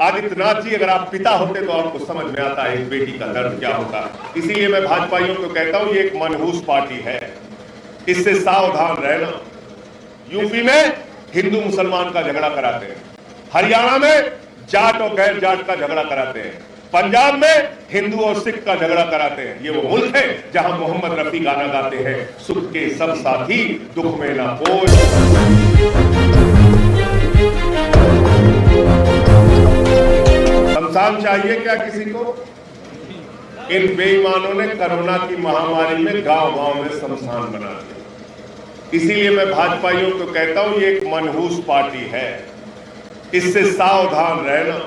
आदित्यनाथ जी, अगर आप पिता होते तो आपको समझ में आता है एक बेटी का दर्द क्या होता है। इसीलिए मैं भाजपाइयों को कहता हूं, ये एक मनहूस पार्टी है, इससे सावधान रहना। यूपी में हिंदू मुसलमान का झगड़ा कराते हैं, हरियाणा में जाट और गैर जाट का झगड़ा कराते हैं, पंजाब में हिंदू और सिख का झगड़ा कराते हैं। ये वो मुल्क है जहां मोहम्मद रफी गाना गाते हैं, सुख के सब साथी दुख में ना कोई। शमशान चाहिए क्या किसी को? इन बेईमानों ने कोरोना की महामारी में गांव-गांव में शमशान बना दिया। इसीलिए मैं भाजपाइयों को कहता हूं, ये एक मनहूस पार्टी है, इससे सावधान रहना,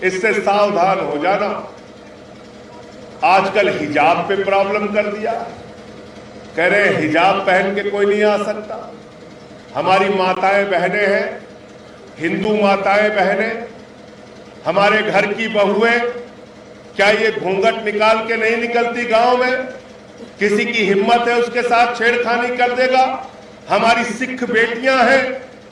इससे सावधान हो जाना। आजकल हिजाब पे प्रॉब्लम कर दिया, कह रहे हैं हिजाब पहन के कोई नहीं आ सकता। हमारी माताएं बहनें हैं, हिंदू माताएं बहनें, हमारे घर की बहुएं, क्या ये घूंघट निकाल के नहीं निकलती गांव में? किसी की हिम्मत है उसके साथ छेड़खानी कर देगा? हमारी सिख बेटियां हैं,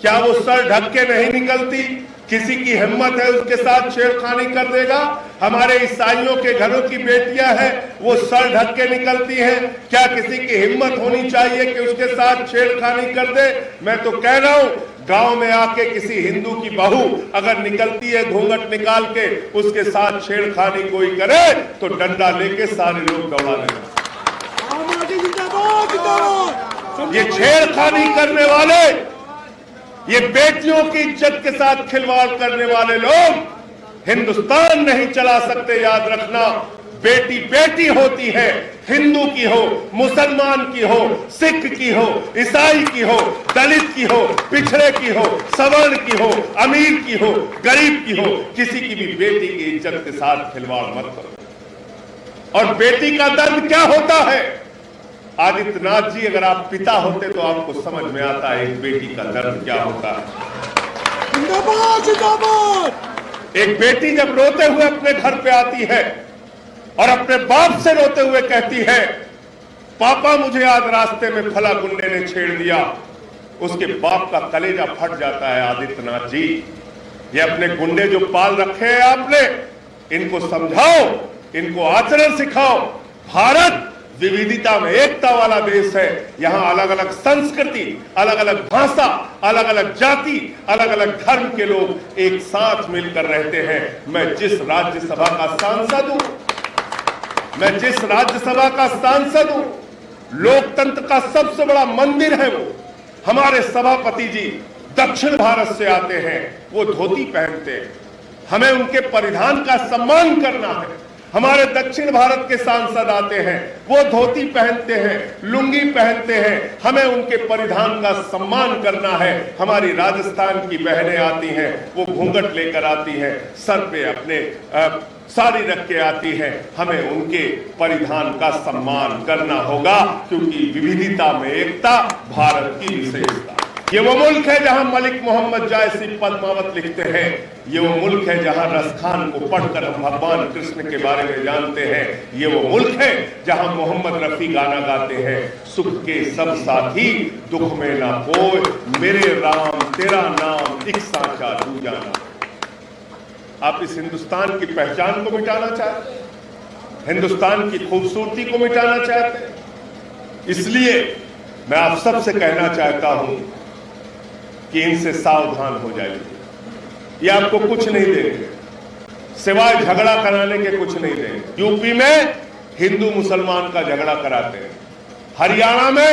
क्या वो सर ढक के नहीं निकलती? किसी की हिम्मत है उसके साथ छेड़खानी कर देगा? हमारे ईसाइयों के घरों की बेटियां हैं, वो सर ढक के निकलती हैं, क्या किसी की हिम्मत होनी चाहिए कि उसके साथ छेड़खानी कर दे? मैं तो कह रहा हूं, गांव में आके किसी हिंदू की बहू अगर निकलती है घूंघट निकाल के, उसके साथ छेड़खानी कोई करे तो डंडा लेके सारे लोग दौड़ा लेंगे। ये छेड़खानी करने वाले, ये बेटियों की इज्जत के साथ खिलवाड़ करने वाले लोग हिंदुस्तान नहीं चला सकते। याद रखना, बेटी बेटी होती है, हिंदू की हो, मुसलमान की हो, सिख की हो, ईसाई की हो, दलित की हो, पिछड़े की हो, सवर्ण की हो, अमीर की हो, गरीब की हो, किसी की भी बेटी की इज्जत के साथ खिलवाड़ मत करो। और बेटी का दर्द क्या होता है? आदित्यनाथ जी, अगर आप पिता होते तो आपको समझ में आता है एक बेटी का दर्द क्या होता है। जिंदाबाद जिंदाबाद। एक बेटी जब रोते हुए अपने घर पे आती है और अपने बाप से रोते हुए कहती है, पापा मुझे आज रास्ते में फला गुंडे ने छेड़ दिया, उसके बाप का कलेजा फट जाता है। आदित्यनाथ जी, ये अपने गुंडे जो पाल रखे हैं आपने, इनको समझाओ, इनको आचरण सिखाओ। भारत विविधता में एकता वाला देश है, यहां अलग अलग संस्कृति, अलग अलग भाषा, अलग अलग जाति, अलग अलग धर्म के लोग एक साथ मिलकर रहते हैं। मैं जिस राज्यसभा का सांसद हूं, मैं जिस राज्यसभा का सांसद हूं, लोकतंत्र का सबसे बड़ा मंदिर है वो। हमारे सभापति जी दक्षिण भारत से आते हैं, वो धोती पहनते हैं, हमें उनके परिधान का सम्मान करना है। हमारे दक्षिण भारत के सांसद आते हैं, वो धोती पहनते हैं, लुंगी पहनते हैं, हमें उनके परिधान का सम्मान करना है। हमारी राजस्थान की बहनें आती हैं, वो घूंघट लेकर आती हैं, सर पे अपने साड़ी रख के आती हैं, हमें उनके परिधान का सम्मान करना होगा, क्योंकि विविधता में एकता भारत की विशेषता। ये वो मुल्क है जहां मलिक मोहम्मद जायसी पद्मावत लिखते हैं, ये वो मुल्क है जहां रसखान को पढ़कर हम भगवान कृष्ण के बारे में जानते हैं, ये वो मुल्क है जहां मोहम्मद रफी गाना गाते हैं, सुख के सब साथी दुख में ना कोई, मेरे राम तेरा नाम एक साचा दूजाना। आप इस हिंदुस्तान की पहचान को मिटाना चाहते हैं, हिंदुस्तान की खूबसूरती को मिटाना चाहते हैं। इसलिए मैं आप सबसे कहना चाहता हूं कि इनसे सावधान हो जाइए। ये आपको कुछ नहीं देंगे, सिवाय झगड़ा कराने के कुछ नहीं देंगे। यूपी में हिंदू मुसलमान का झगड़ा कराते हैं, हरियाणा में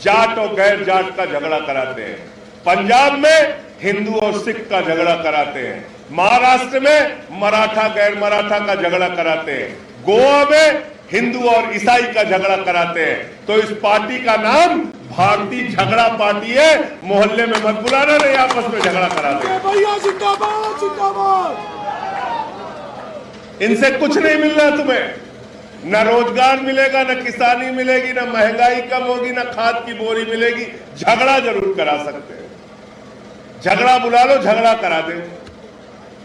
जाट और गैर जाट का झगड़ा कराते हैं, पंजाब में हिंदू और सिख का झगड़ा कराते हैं, महाराष्ट्र में मराठा गैर मराठा का झगड़ा कराते हैं, गोवा में हिंदू और ईसाई का झगड़ा कराते हैं। तो इस पार्टी का नाम भारतीय झगड़ा पार्टी है। मोहल्ले में मत बुलाना, नहीं आपस में झगड़ा कराते हैं। भैया जिंदाबाद जिंदाबाद। इनसे कुछ नहीं मिलना तुम्हें, न रोजगार मिलेगा, न किसानी मिलेगी, न महंगाई कम होगी, न खाद की बोरी मिलेगी। झगड़ा जरूर करा सकते हैं, झगड़ा बुला लो, झगड़ा करा दे।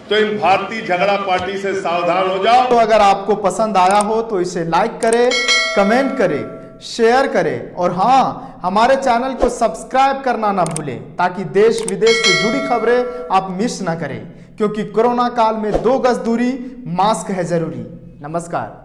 तो इन भारतीय झगड़ा पार्टी से सावधान हो जाओ। तो अगर आपको पसंद आया हो तो इसे लाइक करें, कमेंट करें, शेयर करें और हाँ, हमारे चैनल को सब्सक्राइब करना ना भूलें, ताकि देश विदेश से जुड़ी खबरें आप मिस ना करें। क्योंकि कोरोना काल में 2 गज दूरी, मास्क है जरूरी। नमस्कार।